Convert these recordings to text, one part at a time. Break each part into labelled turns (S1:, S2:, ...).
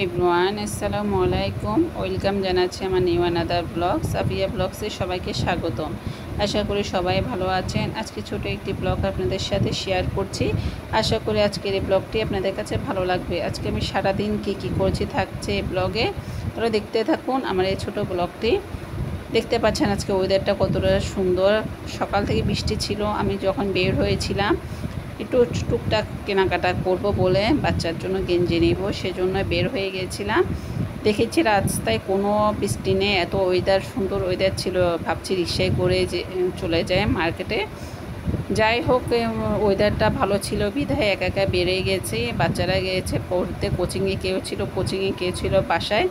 S1: Everyone আসসালামু আলাইকুম। Welcome জানাচ্ছি আমার নিউ আনাদার ব্লগ সাফিয়া ব্লগসে সবাইকে স্বাগতম। আশা করি সবাই ভালো আছেন। আজকে ছোট একটি ব্লগ আপনাদের সাথে শেয়ার করছি। আশা করি আজকের এই ব্লগটি আপনাদের কাছে ভালো লাগবে। আজকে আমি সারাদিন কী করেছি থাকছে ব্লগে, ওরা দেখতে থাকুন আমার এই ছোট ব্লগটি। দেখতে পাচ্ছেন আজকে ওয়েদারটা কতটা সুন্দর। সকাল থেকে বৃষ্টি ছিল। আমি যখন বের হয়েছিলাম একটু টুকটাক কেনাকাটা করব বলে বাচ্চার জন্য গেঞ্জি নেব, সেজন্য বের হয়ে গিয়েছিলাম। দেখেছি রাস্তায় কোনো বৃষ্টি নেই, এত ওয়েদার সুন্দর ওয়েদার ছিল। ভাবছি রিক্সায় করে যে চলে যায় মার্কেটে। যাই হোক, ওয়েদারটা ভালো ছিল বিধায় একা একা বেরিয়ে গেছি। বাচ্চারা গিয়েছে পড়তে, কোচিংয়ে কেউ ছিল কোচিংয়ে, কেউ ছিল বাসায়।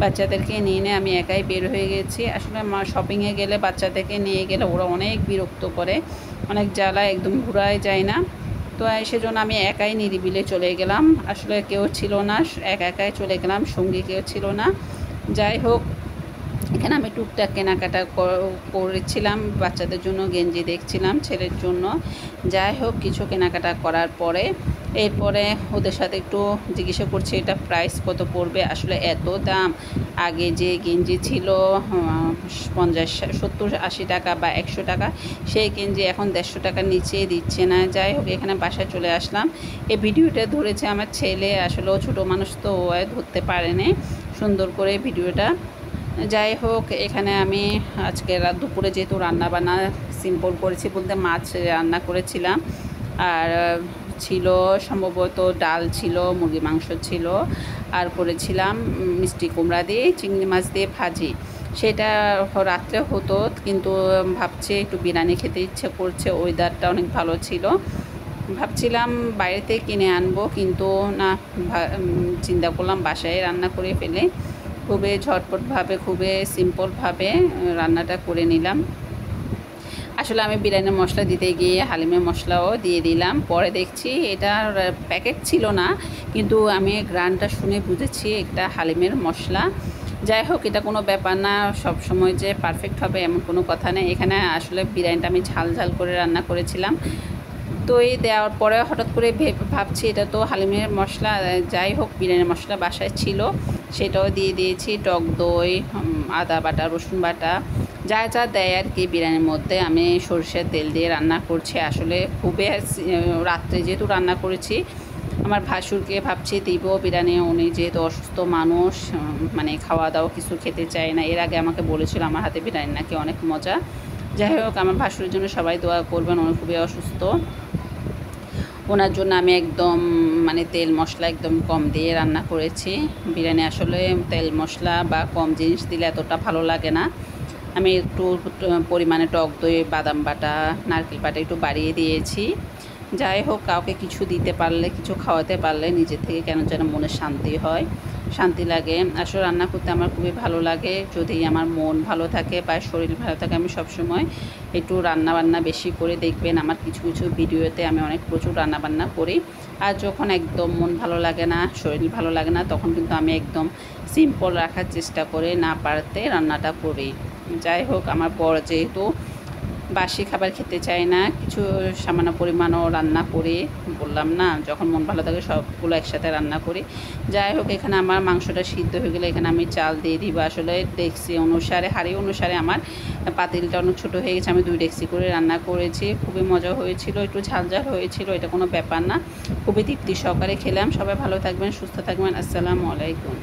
S1: বাচ্চাদেরকে নিয়ে আমি একাই বের হয়ে গেছি। আসলে শপিংয়ে গেলে বাচ্চাদেরকে নিয়ে গেলে ওরা অনেক বিরক্ত করে, অনেক জ্বালা, একদম ঘুরায় যায় না। তো সেজন্য আমি একাই নিরিবিলে চলে গেলাম। আসলে কেউ ছিল না, একাই চলে গেলাম, সঙ্গী কেউ ছিল না। যাই হোক, এখানে আমি টুকটাক কেনাকাটা করেছিলাম, বাচ্চাদের জন্য গেঞ্জি দেখছিলাম, ছেলের জন্য। যাই হোক, কিছু কেনাকাটা করার পরে এরপরে ওদের সাথে একটু জিজ্ঞাসা করছি এটা প্রাইস কত পড়বে। আসলে এত দাম। আগে যে গেঞ্জি ছিল 50, 70, 80 টাকা বা 100 টাকা, সেই গেঞ্জি এখন 150 টাকার নিচে দিচ্ছে না। যাই হোক, এখানে বাসায় চলে আসলাম। এই ভিডিওটা ধরেছে আমার ছেলে। আসলে ও ছোটো মানুষ তো ও ধরতে পারেনি সুন্দর করে ভিডিওটা। যাই হোক, এখানে আমি আজকে দুপুরে যেহেতু রান্নাবান্না সিম্পল করেছি বলতে মাছ রান্না করেছিলাম, আর ছিল সম্ভবত ডাল ছিল, মুরগি মাংস ছিল, আর করেছিলাম মিষ্টি কুমড়া দিয়ে চিংড়ি মাছ দিয়ে ভাজি। সেটা রাত্রে হতো, কিন্তু ভাবছি একটু বিরিয়ানি খেতে ইচ্ছে করছে। ওয়েদারটা অনেক ভালো ছিল, ভাবছিলাম বাইরেতে কিনে আনবো, কিন্তু না, চিন্তা করলাম বাসায় রান্না করে ফেলে। খুবই ঝটপটভাবে, খুবই সিম্পলভাবে রান্নাটা করে নিলাম। আসলে আমি বিরিয়ানির মশলা দিতে গিয়ে হালিমের মশলাও দিয়ে দিলাম। পরে দেখছি এটার প্যাকেট ছিল না, কিন্তু আমি গ্রানটা শুনে বুঝেছি এটা হালিমের মশলা। যাই হোক, এটা কোনো ব্যাপার না, সব সময় যে পারফেক্ট হবে এমন কোনো কথা নেই। এখানে আসলে বিরিয়ানিটা আমি ঝাল ঝাল করে রান্না করেছিলাম। তো এই দেওয়ার পরে হঠাৎ করে ভাবছি এটা তো হালিমের মশলা। যাই হোক, বিরিয়ানির মশলা বাসায় ছিল, সেটাও দিয়ে দিয়েছি। টক দই, আদা বাটা, রসুন বাটা, যা যা দেয় আর কি বিরিয়ানির মধ্যে। আমি সরষের তেল দিয়ে রান্না করছি। আসলে খুবই রাত্রে যেহেতু রান্না করেছি, আমার ভাসুরকে ভাবছি দিব বিরিয়ানি। উনি যেহেতু অসুস্থ মানুষ, মানে খাওয়া দাওয়া কিছু খেতে চায় না। এর আগে আমাকে বলেছিল আমার হাতে বিরিয়ানি নাকি অনেক মজা। যাই হোক, আমার ভাসুরের জন্য সবাই দোয়া করবেন, উনি খুবই অসুস্থ। ওনার জন্য আমি একদম মানে তেল মশলা একদম কম দিয়ে রান্না করেছি বিরিয়ানি। আসলে তেল মশলা বা কম জিনিস দিলে এতটা ভালো লাগে না। আমি একটু পরিমাণে টক দই, বাদাম বাটা, নারকেল বাটা একটু বাড়িয়ে দিয়েছি। যাই হোক, কাউকে কিছু দিতে পারলে, কিছু খাওয়াতে পারলে নিজের থেকে কেন যেন মনে শান্তি হয়, শান্তি লাগে। আসলে রান্না করতে আমার খুবই ভালো লাগে। যদি আমার মন ভালো থাকে বা শরীর ভালো থাকে, আমি সবসময় একটু রান্নাবান্না বেশি করে দেখবেন আমার কিছু কিছু ভিডিওতে আমি অনেক প্রচুর রান্নাবান্না করি। আর যখন একদম মন ভালো লাগে না, শরীর ভালো লাগে না, তখন কিন্তু আমি একদম সিম্পল রাখার চেষ্টা করে না পারতে রান্নাটা করি। যাই হোক, আমার বড় যেহেতু বাসি খাবার খেতে চাই না, কিছু সামান্য পরিমাণও রান্না করি। বললাম না, যখন মন ভালো থাকে সবগুলো একসাথে রান্না করি। যাই হোক, এখানে আমার মাংসটা সিদ্ধ হয়ে গেলে এখানে আমি চাল দিয়ে দিব। আসলে ডেক্সি অনুসারে, হাঁড়ি অনুসারে আমার পাতিলটা অনেক ছোটো হয়ে গেছে। আমি 2 ডেক্সি করে রান্না করেছি। খুবই মজা হয়েছিল, একটু ঝাল ঝাল হয়েছিল, এটা কোনো ব্যাপার না। খুবই তৃপ্তি সহকারে খেলাম। সবাই ভালো থাকবেন, সুস্থ থাকবেন। আসসালামু আলাইকুম।